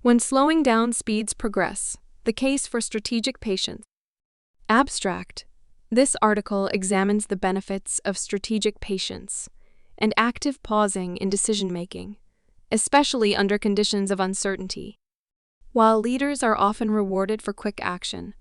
When slowing down speeds progress, the case for strategic patience. Abstract. This article examines the benefits of strategic patience and active pausing in decision-making, especially under conditions of uncertainty. While leaders are often rewarded for quick action,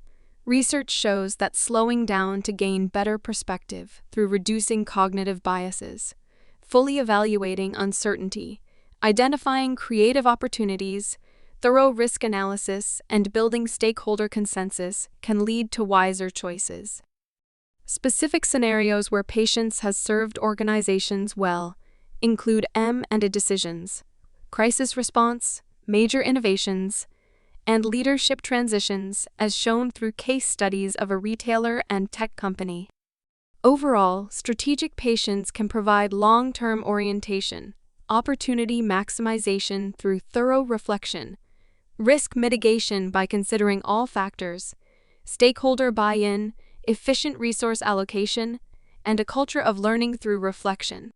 research shows that slowing down to gain better perspective through reducing cognitive biases, fully evaluating uncertainty, identifying creative opportunities, thorough risk analysis, and building stakeholder consensus can lead to wiser choices. Specific scenarios where patience has served organizations well include M&A decisions, crisis response, major innovations, and leadership transitions, as shown through case studies of a retailer and tech company. Overall, strategic patience can provide long-term orientation, opportunity maximization through thorough reflection, risk mitigation by considering all factors, stakeholder buy-in, efficient resource allocation, and a culture of learning through reflection.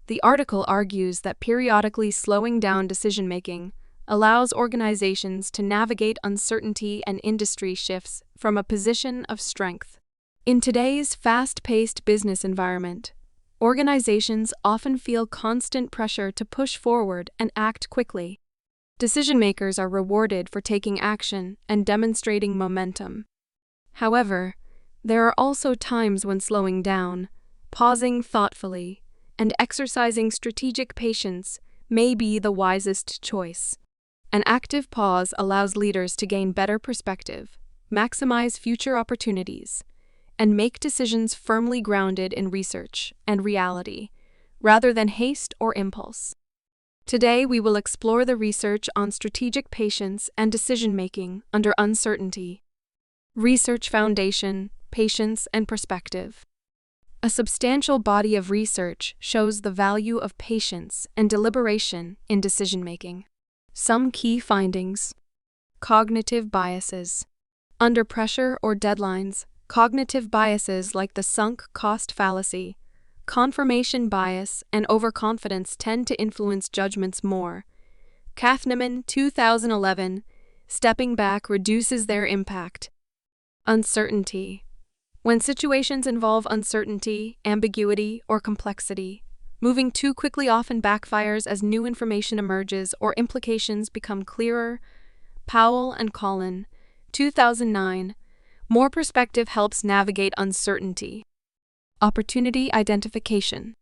The article argues that periodically slowing down decision-making allows organizations to navigate uncertainty and industry shifts from a position of strength. In today's fast-paced business environment, organizations often feel constant pressure to push forward and act quickly. Decision-makers are rewarded for taking action and demonstrating momentum. However, there are also times when slowing down, pausing thoughtfully, and exercising strategic patience may be the wisest choice. An active pause allows leaders to gain better perspective, maximize future opportunities, and make decisions firmly grounded in research and reality, rather than haste or impulse. Today, we will explore the research on strategic patience and decision-making under uncertainty. Research foundation, patience, and perspective. A substantial body of research shows the value of patience and deliberation in decision-making. Some key findings. Cognitive biases. Under pressure or deadlines, cognitive biases like the sunk cost fallacy, confirmation bias, and overconfidence tend to influence judgments more. Kahneman, 2011, stepping back reduces their impact. Uncertainty. When situations involve uncertainty, ambiguity, or complexity, moving too quickly often backfires as new information emerges or implications become clearer. Powell and Collin, 2009. More perspective helps navigate uncertainty. Opportunity identification.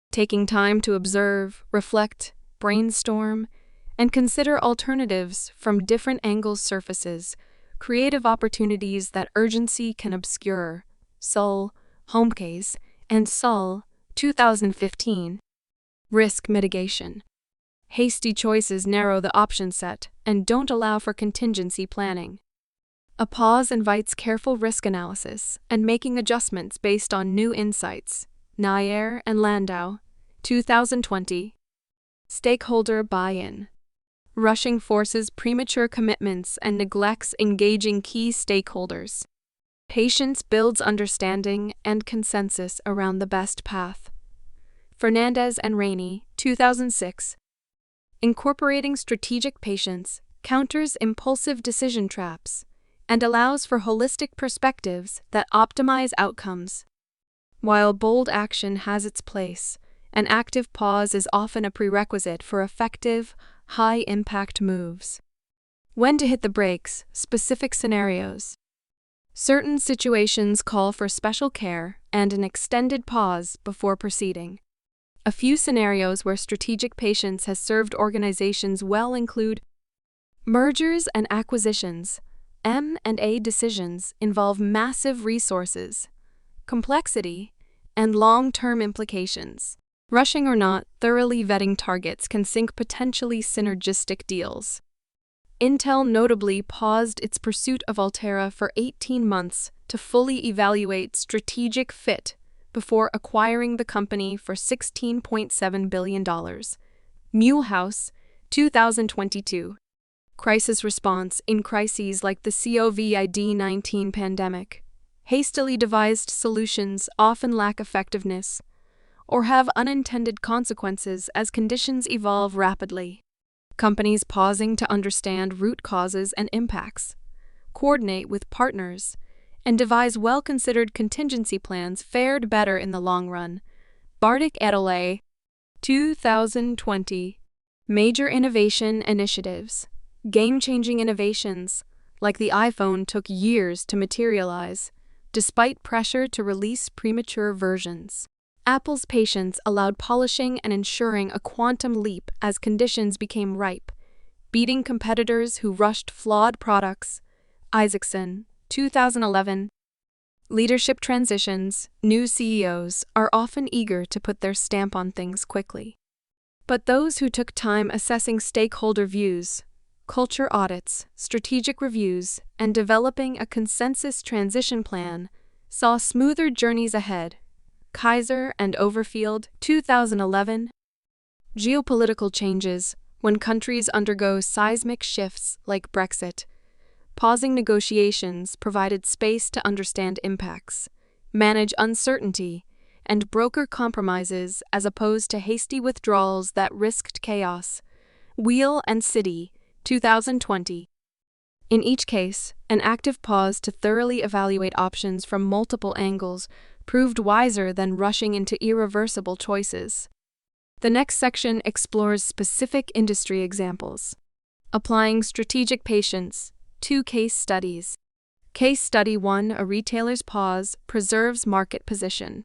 Taking time to observe, reflect, brainstorm, and consider alternatives from different angles surfaces creative opportunities that urgency can obscure. Sull, Homecase, and Sull, 2015. Risk mitigation. Hasty choices narrow the option set and don't allow for contingency planning. A pause invites careful risk analysis and making adjustments based on new insights. Nair and Landau, 2020. Stakeholder buy-in. Rushing forces premature commitments and neglects engaging key stakeholders. Patience builds understanding and consensus around the best path. Fernandez and Rainey, 2006. Incorporating strategic patience counters impulsive decision traps and allows for holistic perspectives that optimize outcomes. While bold action has its place, an active pause is often a prerequisite for effective, high-impact moves. When to hit the brakes, specific scenarios. Certain situations call for special care and an extended pause before proceeding. A few scenarios where strategic patience has served organizations well include mergers and acquisitions. M&A decisions involve massive resources, complexity, and long-term implications. Rushing or not, thoroughly vetting targets can sink potentially synergistic deals. Intel notably paused its pursuit of Altera for 18 months to fully evaluate strategic fit before acquiring the company for $16.7 billion. Mulehouse, 2022. Crisis response in crises like the COVID-19 pandemic. Hastily devised solutions often lack effectiveness or have unintended consequences as conditions evolve rapidly. Companies pausing to understand root causes and impacts, coordinate with partners, and devise well-considered contingency plans fared better in the long run. Bartik et al. 2020. Major innovation initiatives. Game-changing innovations, like the iPhone, took years to materialize, despite pressure to release premature versions. Apple's patience allowed polishing and ensuring a quantum leap as conditions became ripe, beating competitors who rushed flawed products. Isaacson, 2011. Leadership transitions. New CEOs are often eager to put their stamp on things quickly. But those who took time assessing stakeholder views, culture audits, strategic reviews, and developing a consensus transition plan saw smoother journeys ahead. Kaiser and Overfield, 2011. Geopolitical changes. When countries undergo seismic shifts like Brexit, pausing negotiations provided space to understand impacts, manage uncertainty, and broker compromises as opposed to hasty withdrawals that risked chaos. Wheel and City, 2020. In each case, an active pause to thoroughly evaluate options from multiple angles proved wiser than rushing into irreversible choices. The next section explores specific industry examples. Applying strategic patience. 2 case studies. Case study 1: a retailer's pause preserves market position.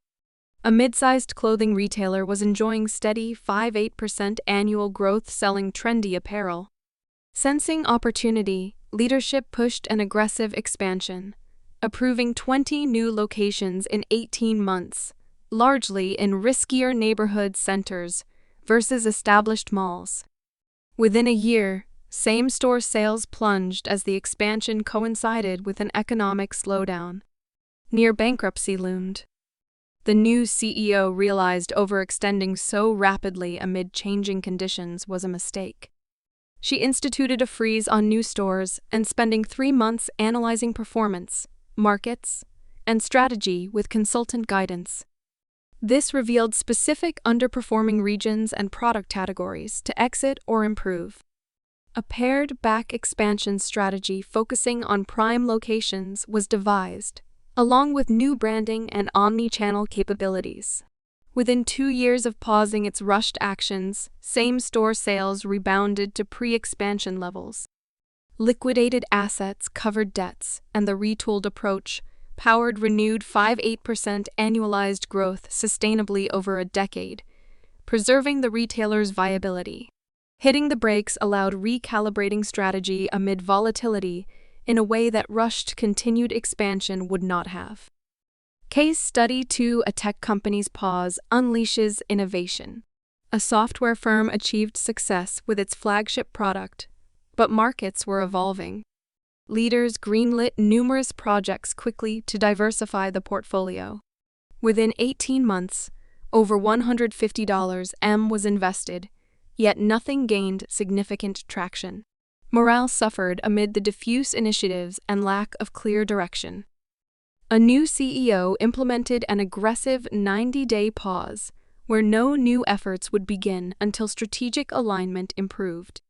A mid-sized clothing retailer was enjoying steady 5-8% annual growth selling trendy apparel. Sensing opportunity, leadership pushed an aggressive expansion, approving 20 new locations in 18 months, largely in riskier neighborhood centers versus established malls. Within a year, same-store sales plunged as the expansion coincided with an economic slowdown. Near bankruptcy loomed. The new CEO realized overextending so rapidly amid changing conditions was a mistake. She instituted a freeze on new stores and spending 3 months analyzing performance, markets, and strategy with consultant guidance. This revealed specific underperforming regions and product categories to exit or improve. A pared-back expansion strategy focusing on prime locations was devised, along with new branding and omni-channel capabilities. Within 2 years of pausing its rushed actions, same-store sales rebounded to pre-expansion levels. Liquidated assets covered debts, and the retooled approach powered renewed 5-8% annualized growth sustainably over a decade, preserving the retailer's viability. Hitting the brakes allowed recalibrating strategy amid volatility in a way that rushed continued expansion would not have. Case study 2: a tech company's pause unleashes innovation. A software firm achieved success with its flagship product, but markets were evolving. Leaders greenlit numerous projects quickly to diversify the portfolio. Within 18 months, over $150 was invested, yet nothing gained significant traction. Morale suffered amid the diffuse initiatives and lack of clear direction. A new CEO implemented an aggressive 90-day pause, where no new efforts would begin until strategic alignment improved.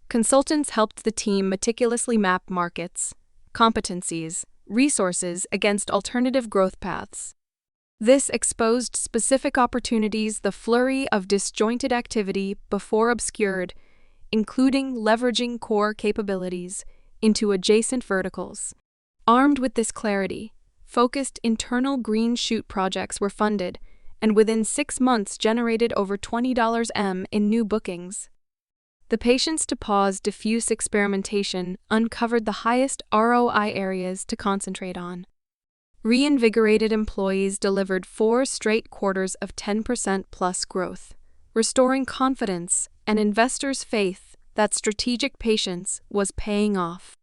Consultants helped the team meticulously map markets, competencies, resources against alternative growth paths. This exposed specific opportunities, the flurry of disjointed activity before obscured, including leveraging core capabilities into adjacent verticals. Armed with this clarity, focused internal green shoot projects were funded, and within 6 months generated over $20 in new bookings. The patience to pause diffuse experimentation uncovered the highest ROI areas to concentrate on. Reinvigorated employees delivered 4 straight quarters of 10% plus growth, restoring confidence and investors' faith that strategic patience was paying off.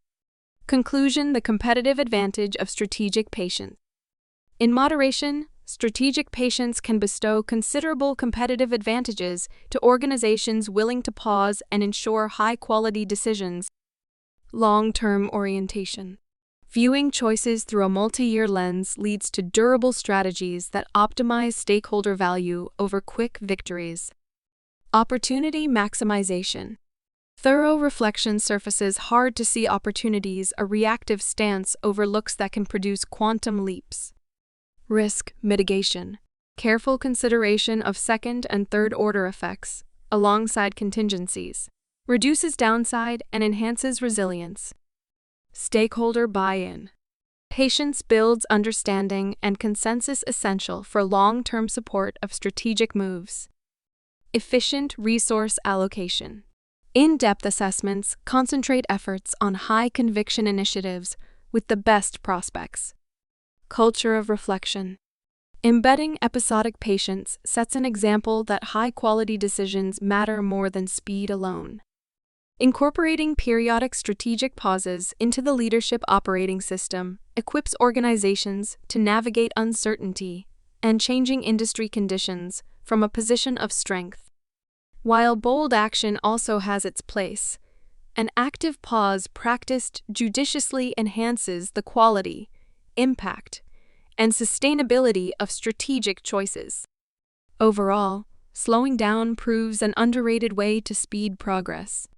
Conclusion: the competitive advantage of strategic patience. In moderation, strategic patience can bestow considerable competitive advantages to organizations willing to pause and ensure high-quality decisions. Long-term orientation. Viewing choices through a multi-year lens leads to durable strategies that optimize stakeholder value over quick victories. Opportunity maximization. Thorough reflection surfaces hard-to-see opportunities, a reactive stance overlooks that can produce quantum leaps. Risk mitigation. Careful consideration of second and third-order effects, alongside contingencies, reduces downside and enhances resilience. Stakeholder buy-in. Patience builds understanding and consensus essential for long-term support of strategic moves. Efficient resource allocation. In-depth assessments concentrate efforts on high-conviction initiatives with the best prospects. Culture of reflection. Embedding episodic patience sets an example that high-quality decisions matter more than speed alone. Incorporating periodic strategic pauses into the leadership operating system equips organizations to navigate uncertainty and changing industry conditions from a position of strength. While bold action also has its place, an active pause practiced judiciously enhances the quality, impact, and sustainability of strategic choices. Overall, slowing down proves an underrated way to speed progress.